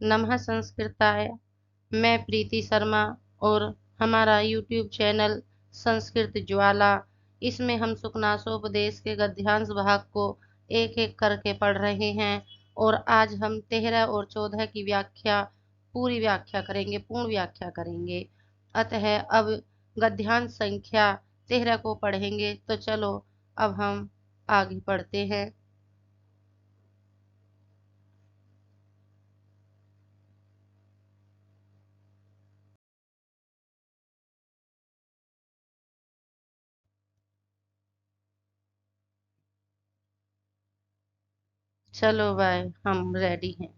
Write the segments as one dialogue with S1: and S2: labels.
S1: नमः संस्कृताय। मैं प्रीति शर्मा और हमारा यूट्यूब चैनल संस्कृत ज्वाला, इसमें हम सुखनासोपदेश के गद्यांश भाग को एक एक करके पढ़ रहे हैं और आज हम 13 और 14 की पूर्ण व्याख्या करेंगे। अतः अब गद्यांश संख्या 13 को पढ़ेंगे। तो चलो अब हम आगे पढ़ते हैं। चलो भाई, हम रेडी हैं।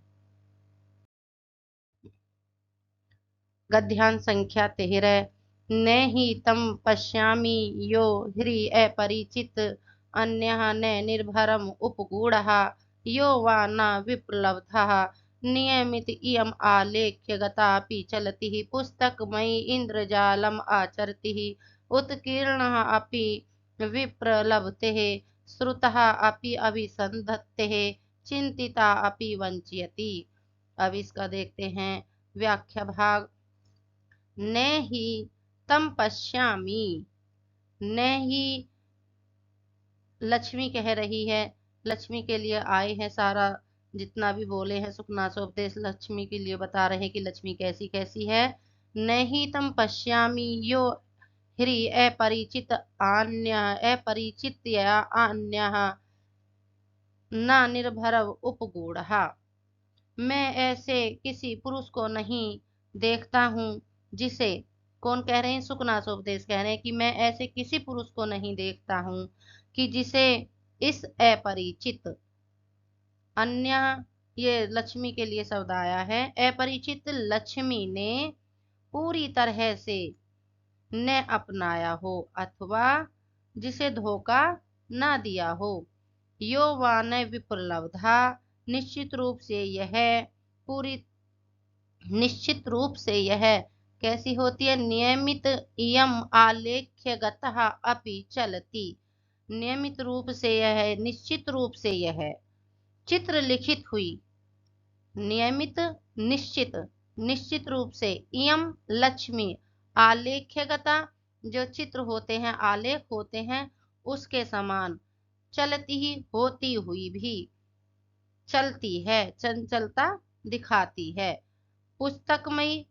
S1: गद्यांश संख्या 13। न हि तम पश्यामि यो ह्री अपरिचित अन्यः न निर्भरम उपगूढ़ः यो वा न विप्लवः नियमित इयम् आलेख्य गतापि चलति पुस्तकमयी इंद्रजालम आचरति उत्कीर्णः अपि विप्रलभते श्रुतः अपि अभिसंधत्ते चिंतिता अपि वंचयति। अब इसका देखते हैं व्याख्या भाग। न ही तम पश्यामि, न ही लक्ष्मी कह रही है। लक्ष्मी के लिए आए हैं, सारा जितना भी बोले हैं सुखनासोपदेश लक्ष्मी के लिए बता रहे हैं कि लक्ष्मी कैसी कैसी है। न ही तम पश्यामि यो ह्री अपरिचित अपरिचित अन्य न निर्भर उपगूढ़। मैं ऐसे किसी पुरुष को नहीं देखता हूँ जिसे, कौन कह रहे हैं? सुखनासोपदेश कह रहे हैं कि मैं ऐसे किसी पुरुष को नहीं देखता हूँ कि जिसे इस अपरिचित, अन्य ये लक्ष्मी के लिए शब्द आया है, अपरिचित लक्ष्मी ने पूरी तरह से न अपनाया हो अथवा जिसे धोखा न दिया हो। यो वान विप्रलब्धा, निश्चित रूप से यह पूरी निश्चित रूप से यह कैसी होती है? नियमित इयम आलेख्यगतः अपि चलति। नियमित रूप से यह, निश्चित रूप से यह चित्र लिखित हुई। नियमित, निश्चित, निश्चित रूप से इयम लक्ष्मी आलेख्यगता, जो चित्र होते हैं, आलेख होते हैं, उसके समान चलती ही, होती हुई भी, चलती है, चंचलता दिखाती है। पुस्तकमयी,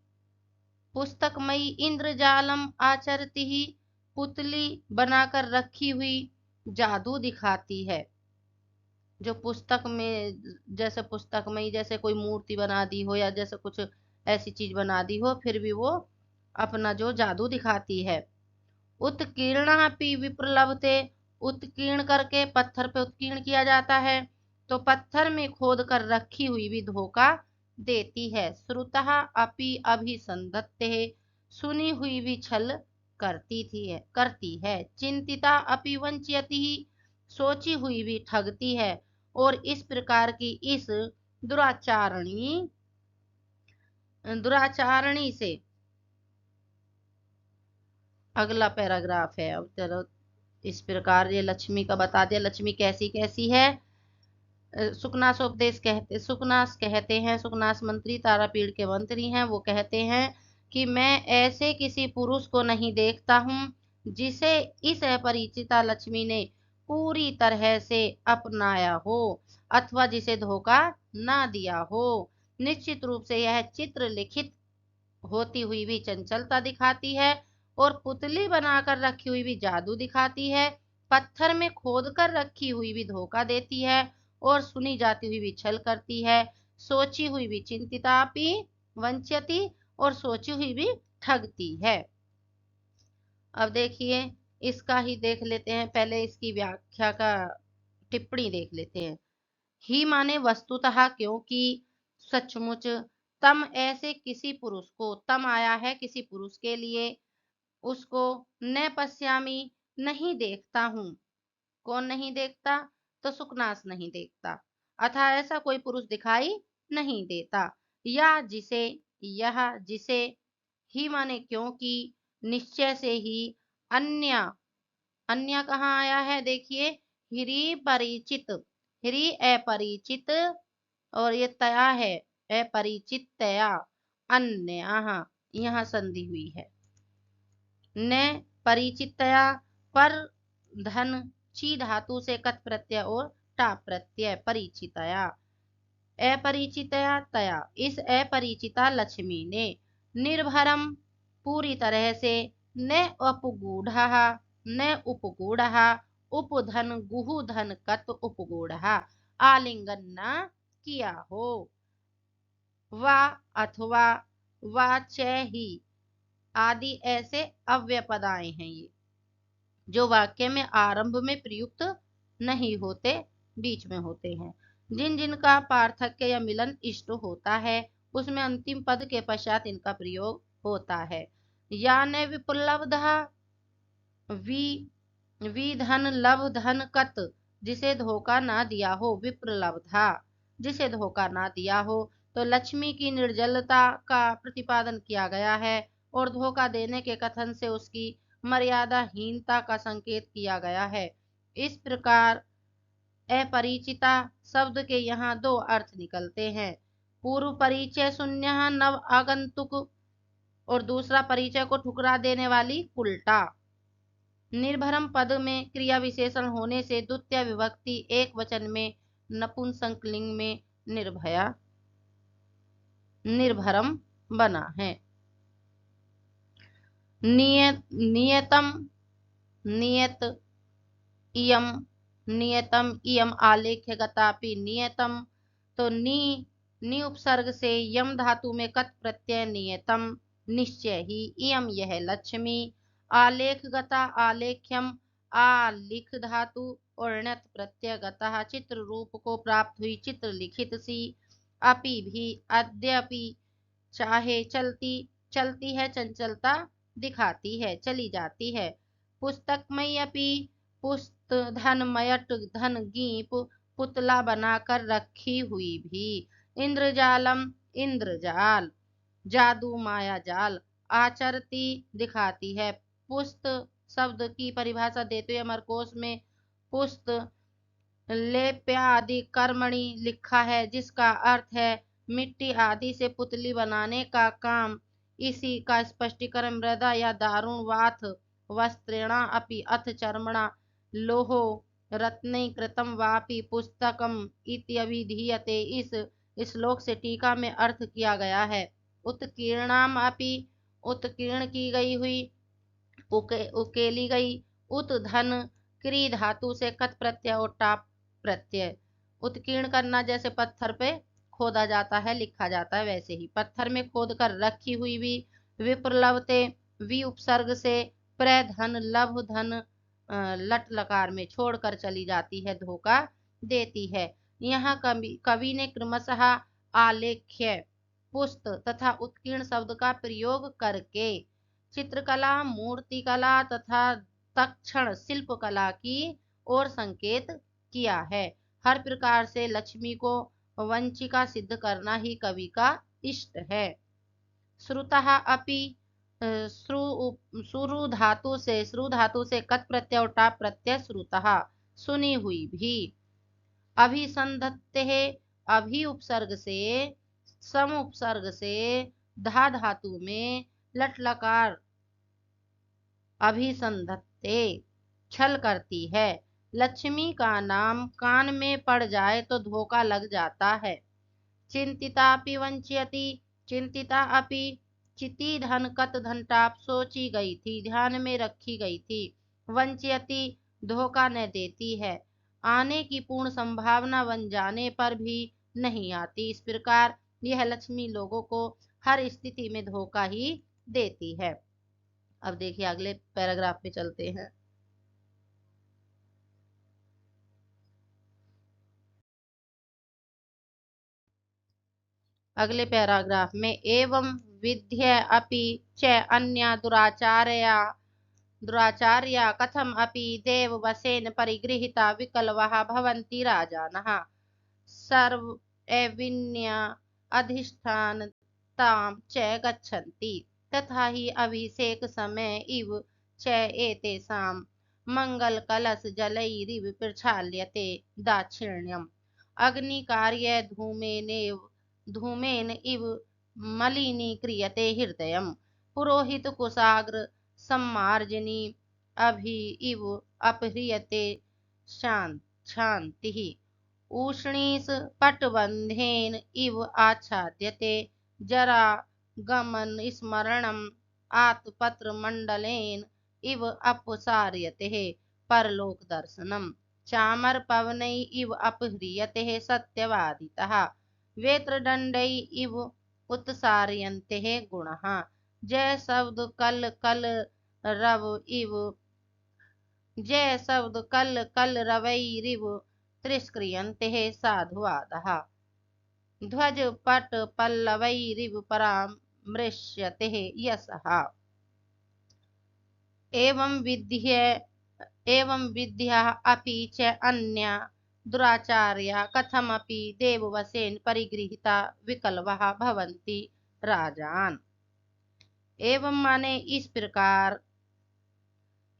S1: पुस्तकमयी इंद्रजालम आचरती ही, पुतली बनाकर रखी हुई जादू दिखाती है। जो पुस्तक में, जैसे पुस्तकमयी, जैसे कोई मूर्ति बना दी हो या जैसे कुछ ऐसी चीज बना दी हो, फिर भी वो अपना जो जादू दिखाती है। उत्कीर्णापि विप्रलभते, उत्कीर्ण करके पत्थर पे उत्कीर्ण किया जाता है, तो पत्थर में खोद कर रखी हुई भी धोखा देती है। श्रुतः अपि अभिसंधत्ते, सुनी हुई भी छल करती है। चिंतिता अपि वंचयति, सोची हुई भी ठगती है। और इस प्रकार की इस दुराचारणी से, अगला पैराग्राफ है। अब चलो, इस प्रकार ये लक्ष्मी का बता दिया, लक्ष्मी कैसी कैसी है। सुकनास कहते हैं, सुकनास मंत्री तारापीठ के मंत्री हैं, वो कहते हैं कि मैं ऐसे किसी पुरुष को नहीं देखता हूँ जिसे इस अपरिचिता लक्ष्मी ने पूरी तरह से अपनाया हो अथवा जिसे धोखा ना दिया हो। निश्चित रूप से यह चित्र लिखित होती हुई भी चंचलता दिखाती है और पुतली बनाकर रखी हुई भी जादू दिखाती है। पत्थर में खोद कर रखी हुई भी धोखा देती है और सुनी जाती हुई भी छल करती है। सोची हुई भी चिंतितापि वंच्यति, और सोची हुई भी ठगती है। अब देखिए, इसका ही देख लेते हैं, पहले इसकी व्याख्या का टिप्पणी देख लेते हैं। ही माने वस्तुतः, क्योंकि, सचमुच। तम ऐसे किसी पुरुष को, तम आया है किसी पुरुष के लिए, उसको न पश्यामी नहीं देखता हूँ। कौन नहीं देखता? तो सुकनास नहीं देखता, अतः ऐसा कोई पुरुष दिखाई नहीं देता। या जिसे, यह जिसे, ही माने क्योंकि, निश्चय से ही, अन्य, अन्य कहाँ आया है? देखिए, हिरी परिचित, हिरी अपरिचित, और ये तया है अपरिचितया अन्यः, यहाँ संधि हुई है। न परिचितया पर धन ची धातु से कत प्रत्यय और टा प्रत्यय परिचितया। अपरिचितया तया, इस अपरिचिता लक्ष्मी ने निर्भरम पूरी तरह से न उपगूढ़ न उपगूढ़ उपधन गुहु धन कत उपगूढ़ आलिंगन न किया हो। वा अथवा वा च ही आदि ऐसे अव्यपदाएं हैं ये, जो वाक्य में आरंभ में प्रयुक्त नहीं होते, बीच में होते हैं। जिन जिनका पार्थक्य या मिलन इष्ट होता है उसमें अंतिम पद के पश्चात इनका प्रयोग होता है। या न विप्लवधा वी धन लभ धन कत, जिसे धोखा ना दिया हो, विप्रलब्धा जिसे धोखा ना दिया हो। तो लक्ष्मी की निर्जलता का प्रतिपादन किया गया है और धोखा देने के कथन से उसकी मर्यादाहीनता का संकेत किया गया है। इस प्रकार अपरिचिता शब्द के यहाँ दो अर्थ निकलते हैं। पूर्व परिचय शून्य नव आगंतुक और दूसरा परिचय को ठुकरा देने वाली उल्टा। निर्भरम पद में क्रिया विशेषण होने से द्वितीय विभक्ति एक वचन में नपुंसकलिंग में निर्भया निर्भरम बना है। नियतम नियत इयम नियतम इयम आलेख्य गतापि नियतम, तो नी उपसर्ग से यम धातु में कत प्रत्यय नियतम निश्चय ही, इयम यह लक्ष्मी। आलेख गता आलेख्यम आलिख धातु और णत प्रत्यय गता चित्र रूप को प्राप्त हुई, चित्र लिखित सी। अपि भी अद्यपि चाहे चलती चलती है, चंचलता दिखाती है, चली जाती है। पुस्तकमयी अपि पुस्त धन मयट धन गीप पुतला बनाकर रखी हुई भी। इंद्रजालम इंद्रजाल जादू माया जाल आचरती दिखाती है। पुस्त शब्द की परिभाषा देते हुए मरकोस में पुस्त लेप्यादि कर्मणि लिखा है, जिसका अर्थ है मिट्टी आदि से पुतली बनाने का काम। इसी का स्पष्टीकरण मृदा या दारुण वाथ वस्त्रेणा अपि अथ चर्मणा लोहो रत्नै कृतं वापि पुस्तकम इत्यभिधीयते, इस श्लोक से टीका में अर्थ किया गया है। उत्कीर्णाम अपि उत्कीर्ण की गई हुई, उकेली गई। उत धन क्री धातु से कत प्रत्यय और टाप प्रत्यय। उत्कीर्ण करना जैसे पत्थर पे खोदा जाता है, लिखा जाता है, वैसे ही पत्थर में खोद कर रखी हुई भी। विप्रलवते वी उपसर्ग से प्रधन लभ धन लट लकार में छोड़कर चली जाती है, धोखा देती है। यहाँ कवि ने क्रमशः आलेख्य पुस्त तथा उत्कीर्ण शब्द का प्रयोग करके चित्रकला मूर्तिकला तथा तक्षण शिल्पकला की ओर संकेत किया है। हर प्रकार से लक्ष्मी को वंचिका सिद्ध करना ही कवि का इष्ट है। श्रुतः अपि श्रु धातु से कत प्रत्यय और टाप प्रत्यय श्रुतः सुनी हुई भी। अभिसंधत्ते अभि उपसर्ग से सम उपसर्ग से धा धातु में लट लकार अभिसंधत्ते छल करती है। लक्ष्मी का नाम कान में पड़ जाए तो धोखा लग जाता है। चिंतितापि वंच्यति चिंतिता अपि चिति धन कत धन टाप सोची गई थी, ध्यान में रखी गई थी। वंच्यति धोखा न देती है, आने की पूर्ण संभावना बन जाने पर भी नहीं आती। इस प्रकार यह लक्ष्मी लोगों को हर स्थिति में धोखा ही देती है। अब देखिए अगले पैराग्राफ पे चलते हैं। अगले पैराग्राफ में एवं विद्य अपि च अन्या दुराचार्या कथम अपि देव वसेन परिगृहीता विकलवः भवन्ति राजानः सर्व एविन्या अधिष्ठानतां च गच्छन्ति तथा हि अभिषेक समय इव च एतेषां मंगल कलश जलैरिव प्रक्षाल्यते दाक्षिण्यम् अग्निकार्य धूमेनेव धूमेन इव मलिनीक्रियते हृदयम् पुरोहित कुशाग्र सम्मार्जनी अभि इव अपह्रियते शान्तिः उष्णीष पटबन्धेन इव आच्छाद्यते जरा गमन स्मरणम् आत्पत्रमण्डलेन इव अपसार्यते परलोक दर्शनम् चामर पवनै इव अपह्रियते सत्यवादितः वेत्रदण्डै इव उत्सार्यन्ते गुणः जय शब्द कल कल रव इव जय शब्द कल कल रवैरिव तिरस्क्रियन्ते साधुवादः ध्वज पट पल्लवैरिव परामृश्यते यशः एवं विद्या अपि च अन्या दुराचार्या कथमपि देववशेन परिगृहीता विकल्पः भवन्ति राजान। एवं माने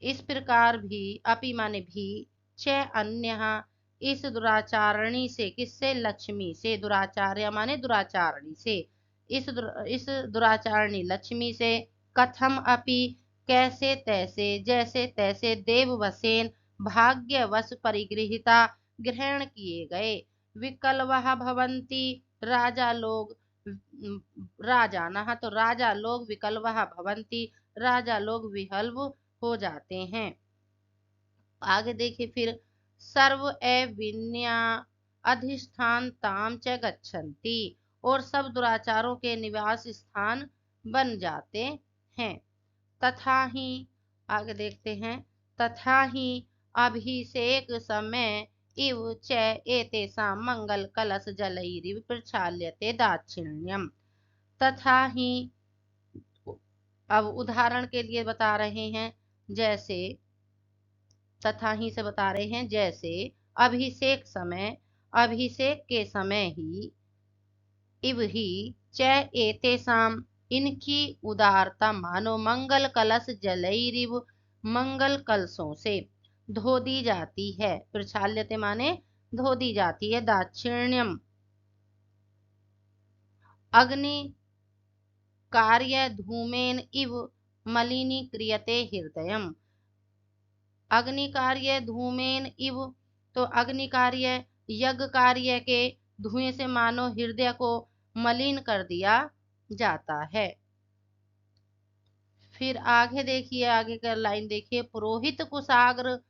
S1: इस प्रकार भी अपि माने भी च अन्य इस दुराचारणी से किससे लक्ष्मी से दुराचार्य माने दुराचारणी से इस दुराचारणी लक्ष्मी से कथम अपि कैसे तैसे जैसे तैसे देववशेन भाग्यवश परिगृहीता ग्रहण किए गए विकल्वः भवन्ति राजा लोग राजानः तो राजा लोग विकल्वः भवन्ति राजा लोग विहल्व हो जाते हैं। आगे देखिए फिर सर्व एविन्या अधिष्ठान ताम च गच्छन्ति और सब दुराचारों के निवास स्थान बन जाते हैं। तथा ही आगे देखते हैं तथा ही अभिषेक समय इव च एतेषां मंगल कलश जलैरिव प्रक्षाल्यते दाक्षिण्यम। तथा ही अब उदाहरण के लिए बता रहे हैं जैसे तथा ही से बता रहे हैं जैसे अभिषेक के समय ही इव ही च एतेषाम इनकी उदारता मानो मंगल कलश जलैरिव मंगल कलशों से धो दी जाती है प्रक्षाल्यते माने धो दी जाती है दाक्षिण्यम। अग्नि कार्य धूमेन इव मलिनी क्रियते हृदयम। अग्नि कार्य धूमेन इव तो अग्नि कार्य यज्ञ कार्य के धुएं से मानो हृदय को मलिन कर दिया जाता है। फिर आगे देखिए आगे का लाइन देखिए पुरोहित कुशाग्र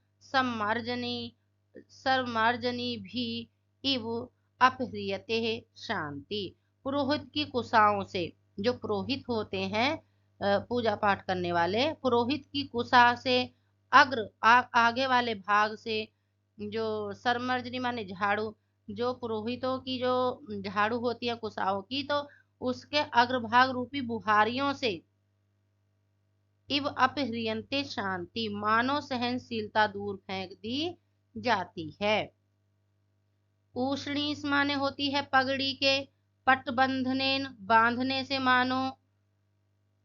S1: सम्मार्जनी भी इव अपह्रियते शांति। पुरोहित की कुशाओं से जो पुरोहित होते हैं पूजा पाठ करने वाले पुरोहित की कुशा से आगे वाले भाग से जो सरमर्जनी माने झाड़ू जो पुरोहितों की जो झाड़ू होती है कुशाओं की तो उसके अग्रभाग रूपी बुहारियों से इव अपह्रियन्ते शांति मानो सहनशीलता दूर फेंक दी जाती है। उष्णीस माने होती है पगड़ी के पटबंधनेन बांधने से मानो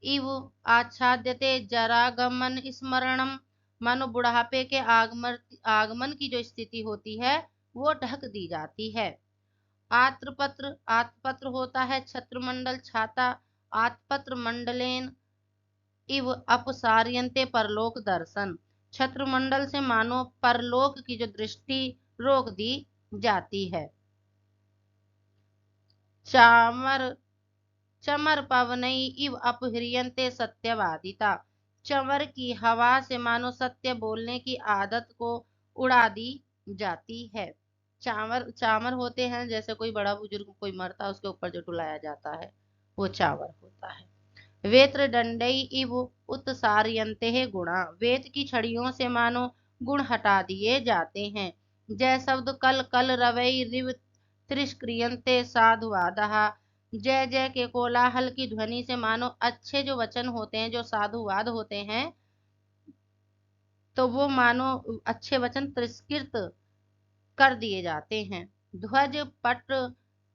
S1: इव आच्छाद्यते जरागमन स्मरणम मानो बुढ़ापे के आगमन की जो स्थिति होती है वो ढक दी जाती है। आत्पत्र होता है छत्रमंडल छाता आत्पत्र मंडलेन इव अपसार्यन्ते परलोक दर्शन छत्रमंडल से मानो परलोक की जो दृष्टि रोक दी जाती है। चमर पवनई इव अपह्रियन्ते सत्यवादिता चमर की हवा से मानो सत्य बोलने की आदत को उड़ा दी जाती है। चामर होते हैं जैसे कोई बड़ा बुजुर्ग कोई मरता है उसके ऊपर जो डुलाया जाता है वो चावर होता है। वेत्र दंडई इव उत्सार्यन्ते गुणा वेत की छड़ियों से मानो गुण हटा दिए जाते हैं। जय शब्द कल कल रवै रिव तिरस्क्रियन्ते साधुवादः जय जय के कोलाहल की ध्वनि से मानो अच्छे जो वचन होते हैं जो साधुवाद होते हैं तो वो मानो अच्छे वचन तिरस्कृत कर दिए जाते हैं। ध्वज पट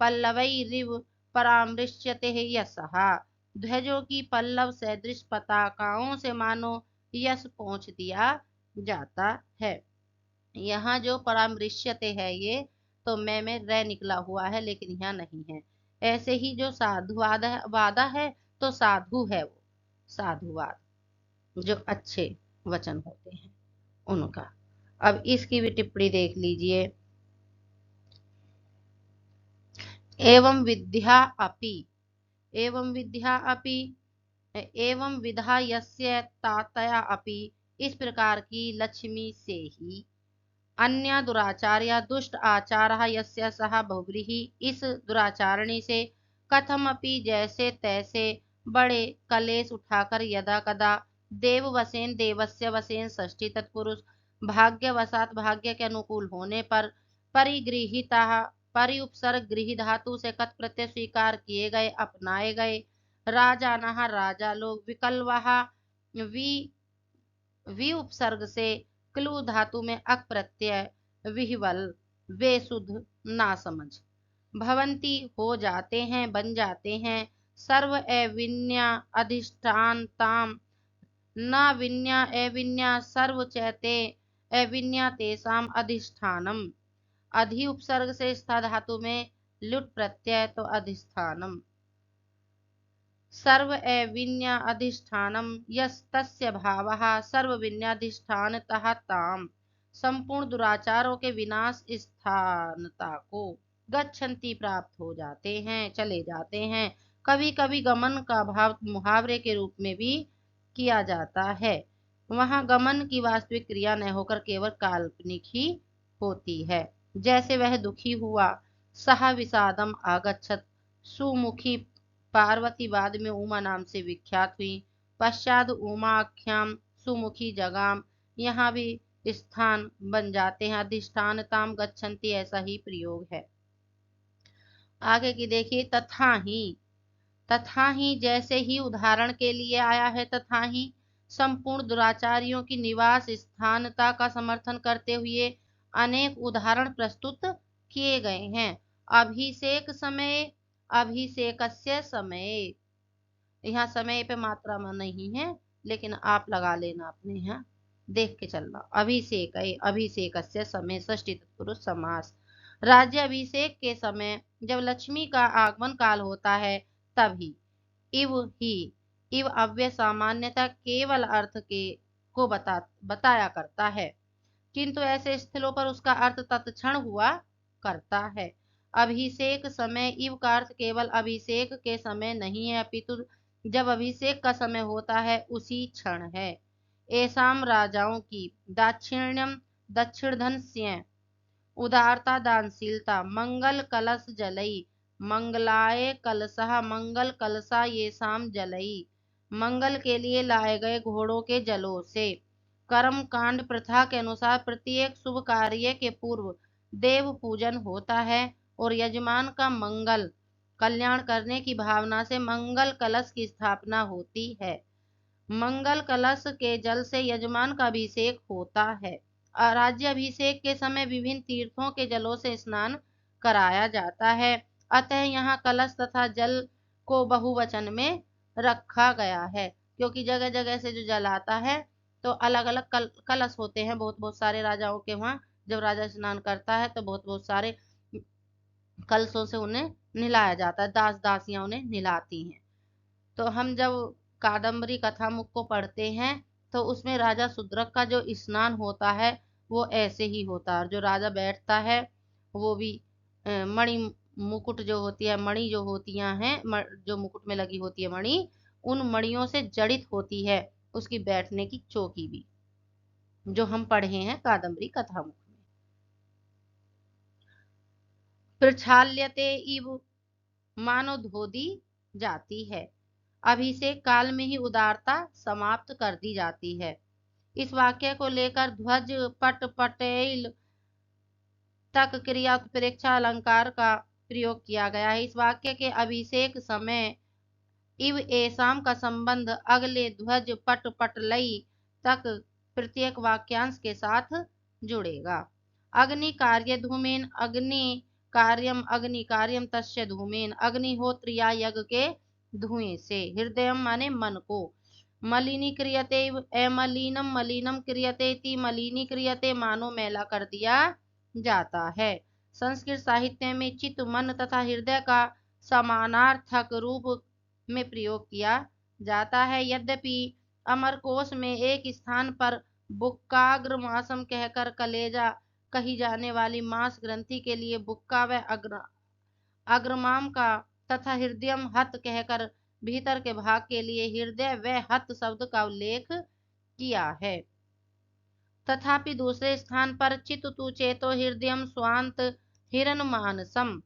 S1: पल्लवै रिव परामृश्यते यशः ध्वजों की पल्लव सदृश पताकाओं से मानो यश पहुंच दिया जाता है। यहाँ जो परामृश्यते है ये तो मैं में रह निकला हुआ है लेकिन यहाँ नहीं है। ऐसे ही जो साधुवाद वादा है तो साधु है वो, साधुवाद जो अच्छे वचन होते हैं उनका। अब इसकी भी टिप्पणी देख लीजिए। एवं विद्या अपि, एवं विद्या अपि, एवं विधा यस्य तातया अपि, इस प्रकार की लक्ष्मी से ही अन्य दुराचार्य दुष्ट आचार यस्य सह बहुव्रीहि, इस दुराचारणी से कथमपि जैसे तैसे बड़े कलेश उठाकर यदा कदा देव वसेन देवस्य वसेन षष्ठी तत्पुरुष भाग्यवशात भाग्य के अनुकूल होने पर परिगृहिता परिउपसर्ग गृह धातु से कत प्रत्यय स्वीकार किए गए अपनाए गए राजानः राजा लोग विकल्वहा वि उपसर्ग से क्लू धातु में अक प्रत्यय विह्वल वे शुद्ध ना समझ भवंती हो जाते हैं बन जाते हैं सर्व अविन्या अधिष्ठान ताम न विन्या अविन्या सर्व चैते अविन्या तेसाम अधिष्ठानम, अधि उपसर्ग से स्था धातु में लुट प्रत्यय तो अधिष्ठानम, सर्व अविन्या अधिष्ठानम यस्तस्य भावः सर्व विन्याधिष्ठानतः ताम, संपूर्ण दुराचारों के विनाश स्थानता को गच्छन्ति प्राप्त हो जाते हैं चले जाते हैं। कभी कभी गमन का भाव मुहावरे के रूप में भी किया जाता है, वहां गमन की वास्तविक क्रिया न होकर केवल काल्पनिक ही होती है। जैसे वह दुखी हुआ, सह विषादम आगच्छत, सुमुखी पार्वती बाद में उमा नाम से विख्यात हुई, पश्चात उमा आख्याम सुमुखी जगाम, यहाँ भी स्थान बन जाते हैं। अधिष्ठानताम गच्छन्ति ऐसा ही प्रयोग है। आगे की देखिए, तथा ही, तथा ही जैसे ही उदाहरण के लिए आया है, तथा ही संपूर्ण दुराचारियों की निवास स्थानता का समर्थन करते हुए अनेक उदाहरण प्रस्तुत किए गए हैं। अभिषेक समय, अभिषेकस्य समय, यहाँ समय पे मात्रा में नहीं है लेकिन आप लगा लेना अपने यहाँ देख के चलना। अभिषेक अभिषेकस्य समय षष्ठी तत्पुरुष समास। राज्य अभिषेक के समय जब लक्ष्मी का आगमन काल होता है तभी इव ही, इव अव्यय सामान्यतः केवल अर्थ के को बताया करता है, किंतु ऐसे स्थलों पर उसका अर्थ तत्क्षण हुआ करता है। अभिषेक समय इव का अर्थ केवल अभिषेक के समय नहीं है, अपितु जब अभिषेक का समय होता है उसी क्षण है। ऐसाम राजाओं की दाक्षिण्यम दक्षिणधन्स्य, उदारता दानशीलता, मंगल कलश जलई, मंगलाय कलशः मंगल कलशा ये शाम जलई, मंगल के लिए लाए गए घोड़ों के जलों से। कर्म कांड प्रथा के अनुसार प्रत्येक शुभ कार्य के पूर्व देव पूजन होता है और यजमान का मंगल कल्याण करने की भावना से मंगल कलश की स्थापना होती है। मंगल कलश के जल से यजमान का अभिषेक होता है। राज्य अभिषेक के समय विभिन्न तीर्थों के जलों से स्नान कराया जाता है, अतः यहाँ कलश तथा जल को बहुवचन में रखा गया है, क्योंकि जगह जगह से जो जल आता है तो अलग अलग कलश होते हैं। बहुत बहुत सारे राजाओं के वहाँ जब राजा स्नान करता है तो बहुत बहुत सारे कलशों से उन्हें नहलाया जाता है, दास दासियां उन्हें नहलाती हैं। तो हम जब कादम्बरी कथामुख को पढ़ते हैं तो उसमें राजा शूद्रक का जो स्नान होता है वो ऐसे ही होता है। जो राजा बैठता है वो भी मणि मुकुट जो होती है, मणि जो होती हैं, जो मुकुट में लगी होती है मणि, उन मणियों से जड़ित होती है उसकी बैठने की चौकी भी, जो हम पढ़े हैं कादम्बरी कथामुख में। प्रक्षाल्यते इव, मानो धो दी जाती है। अभिषेक काल में ही उदारता समाप्त कर दी जाती है। इस वाक्य को लेकर ध्वज पट पटेल तक क्रिया उत्प्रेक्षा अलंकार का प्रयोग किया गया है। इस वाक्य के अभिषेक समय इव एसाम का संबंध अगले ध्वज पट पटलई तक प्रत्येक वाक्यांश के साथ जुड़ेगा। अग्नि कार्य धूमेन अग्नि कार्यम तस्य धूमेन, अग्निहोत्र या यज्ञ के धुएं से। हृदय माने मन को। मलिनी क्रियते अमलिनम, मलिनम क्रियते ति, मलिनी क्रियते मानो मैला कर दिया जाता है। संस्कृत साहित्य में चित्त मन तथा हृदय का समानार्थक रूप में प्रयोग किया जाता है। यद्यपि अमरकोश में एक स्थान पर बुक्काग्र मासम कहकर कलेजा कही जाने वाली मांस ग्रंथि के लिए बुक्का व अग्रमाम का तथा हृदयम हत कहकर भीतर के भाग के लिए हृदय व हत शब्द का उल्लेख किया है। तथापि दूसरे स्थान पर चित्तु चेतो हृदयम स्वांत हिरण मानसम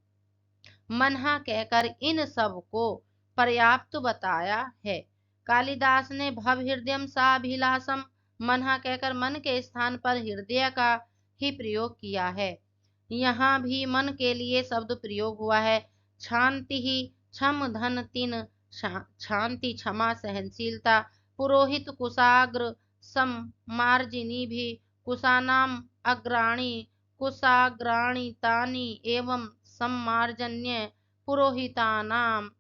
S1: मनहा कहकर इन सब को पर्याप्त बताया है। कालिदास ने भव हृदयम साभिलाषम मनहा कहकर मन के स्थान पर हृदय का ही प्रयोग किया है। यहाँ भी मन के लिए शब्द प्रयोग हुआ है। शांति ही क्षम धन तीन शांति क्षमा सहनशीलता पुरोहित कुशाग्र सम मार्जिनी भी कुशानाम अग्राणी कुशाग्राणितानि एवं सम्मार्जन्य पुरोहितानाम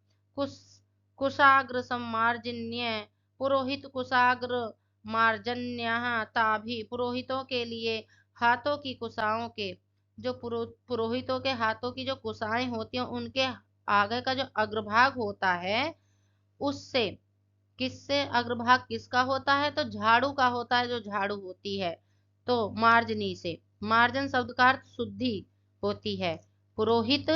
S1: कुशाग्र सम्मार्जन्य पुरोहित कुशाग्र मार्जन्यः ताभि पुरोहितों के लिए हाथों की कुशाओं के जो पुरोहितों के हाथों की जो कुशाएं होती हैं उनके आगे का जो अग्रभाग होता है उससे किससे अग्रभाग किसका होता है तो झाड़ू का होता है जो झाड़ू होती है तो मार्जनी से मार्जन शब्द का अर्थ शुद्धि होती है। पुरोहित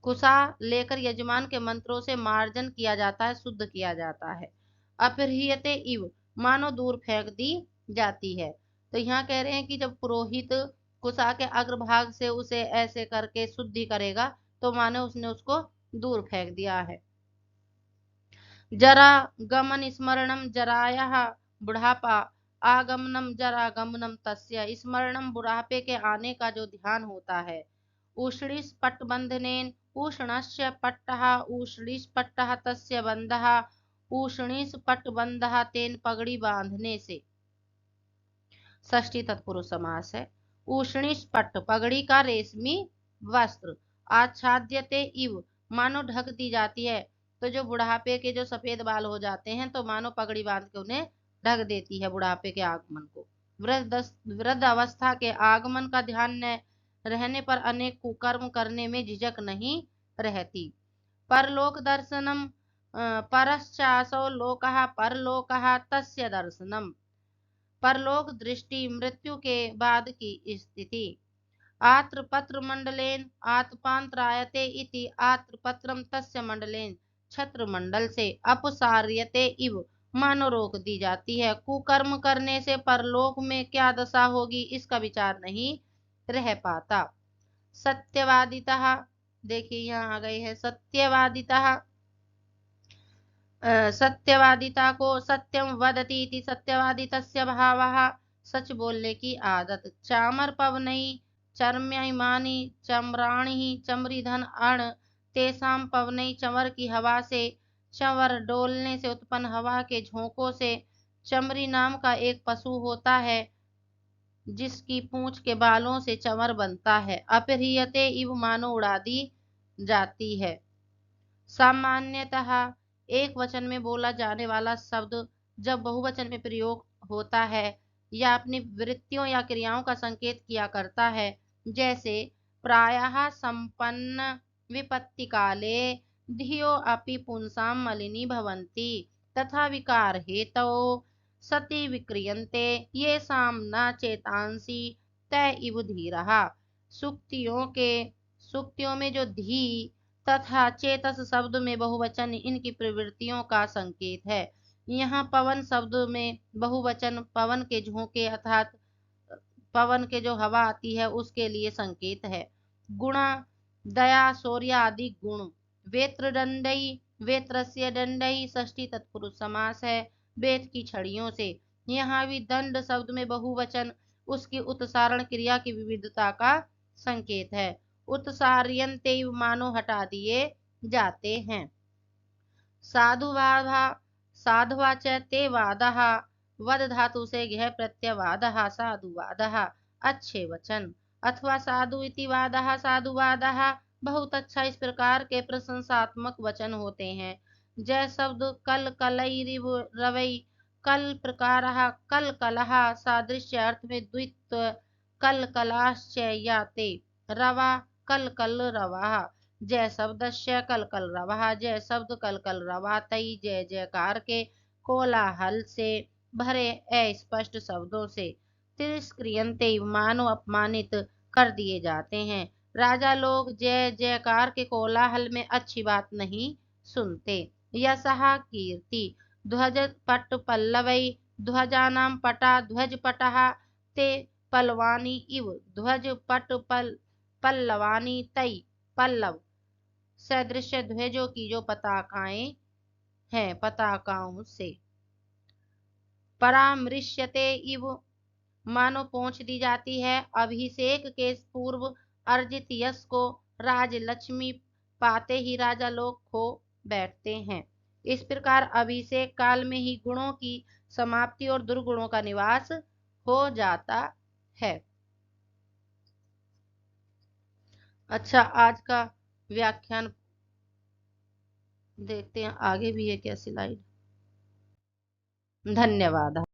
S1: कुशा लेकर यजमान के मंत्रों से मार्जन किया जाता है शुद्ध किया जाता है। अपहृयते इव मानो दूर फेंक दी जाती है। तो यहाँ कह रहे हैं कि जब पुरोहित कुशा के अग्रभाग से उसे ऐसे करके शुद्धि करेगा तो मानो उसने उसको दूर फेंक दिया है। जरा गमन स्मरणम जरायः बुढ़ापा आगमनम जरा गमनम तस्य स्मरणम बुढ़ापे के आने का जो ध्यान होता है। उष्णिस पट्ट बंधनेन उष्णस्य पट्टः उष्णिस पट्टः तस्य बंधः उष्णिस पट्ट बंधः तेन पगड़ी बांधने से। षष्ठी तत्पुरुष समास है। उष्णिस पट्ट पगड़ी का रेशमी वस्त्र आच्छाद्यते इव मानो ढक दी जाती है। तो जो बुढ़ापे के जो सफेद बाल हो जाते हैं तो मानो पगड़ी बांध के उन्हें ढक देती है बुढ़ापे के आगमन को। वृद्ध अवस्था के आगमन का ध्यान न रहने पर अनेक कुकर्म करने में झिझक नहीं रहती। परलोक दर्शनम परश्चासो लोकः परलोकः तस्य दर्शनम परलोक दृष्टि मृत्यु के बाद की स्थिति। आत्र पत्र मंडलेन आत्पांतरायते इति आत्र पत्रम तस्य मंडलेन छत्र मंडल से अपसार्यते इव मानो रोक दी जाती है। कुकर्म करने से परलोक में क्या दशा होगी इसका विचार नहीं रह पाता। सत्यवादितः देखिए यहाँ आ गए है सत्यवादितः सत्यवादिता को सत्यम वदती इति सत्यवादितस्य भावः सच बोलने की आदत। चामर पवनई चर्म्यमानी चमराणी चमरीधन अण तेसाम पवनई चंवर की हवा से चंवर डोलने से उत्पन्न हवा के झोंकों से। चमरी नाम का एक पशु होता है जिसकी पूंछ के बालों से चंवर बनता है। अपहृयते इव मानो उड़ा दी जाती है। सामान्यतः एक वचन में बोला जाने वाला शब्द जब बहुवचन में प्रयोग होता है या अपनी वृत्तियों या क्रियाओं का संकेत किया करता है। जैसे प्रायः संपन्न विपत्ति काले धियो अपि पुंसाम मलिनी भवन्ति तथा विकार हेतौ सति विक्रियन्ते ये सामना चेतांसी तय इव धीरः। सुक्तियों में जो धी तथा चेतस शब्द में बहुवचन इनकी प्रवृत्तियों का संकेत है। यहाँ पवन शब्द में बहुवचन पवन के झोंके अर्थात पवन के जो हवा आती है उसके लिए संकेत है। गुणा दया शौर्य आदि गुण। वेत्र दंडई वेत्रस्य दंडई षष्ठी तत्पुरुष समास है। वेद की छड़ियों से। यहाँ भी दंड शब्द में बहुवचन उसकी उत्सारण क्रिया की विविधता का संकेत है। उत्सार्यन्ते मानो हटा दिए जाते हैं। साधुवाच ते वादः वद धातु से गृह प्रत्यवादः साधुवादः अच्छे वचन अथवा साधु इति वादः साधुवादः बहुत अच्छा इस प्रकार के प्रशंसात्मक वचन होते हैं। जय शब्द कल कलई रवई कल प्रकारः कल कलह सादृश्य अर्थ में द्वित्व कल कलाश्च याते रवा कल कल रवा जय शब्दस्य कल कल रवा, जय शब्द कल कल रवा तई, जय जयकार के कोलाहल से भरे अस्पष्ट शब्दों से तिरस्क्रियन्ते मानो अपमानित कर दिए जाते हैं। राजा लोग जय जयकार के कोलाहल में अच्छी बात नहीं सुनते। यशः कीर्ति ध्वज पट पल्लवै ध्वजानां पटा ध्वज पटः ते पल्लवानी इव ध्वज पट पल्लवानी तई पल्लव सदृश ध्वजों की जो पताकाएं हैं पताकाओं से परामृश्यते इव मानो पहुंच दी जाती है। अभिषेक के पूर्व अर्जित यश को राज लक्ष्मी पाते ही राजा लोग खो बैठते हैं। इस प्रकार अभिषेक काल में ही गुणों की समाप्ति और दुर्गुणों का निवास हो जाता है। अच्छा, आज का व्याख्यान देखते हैं आगे भी है क्या स्लाइड। धन्यवाद।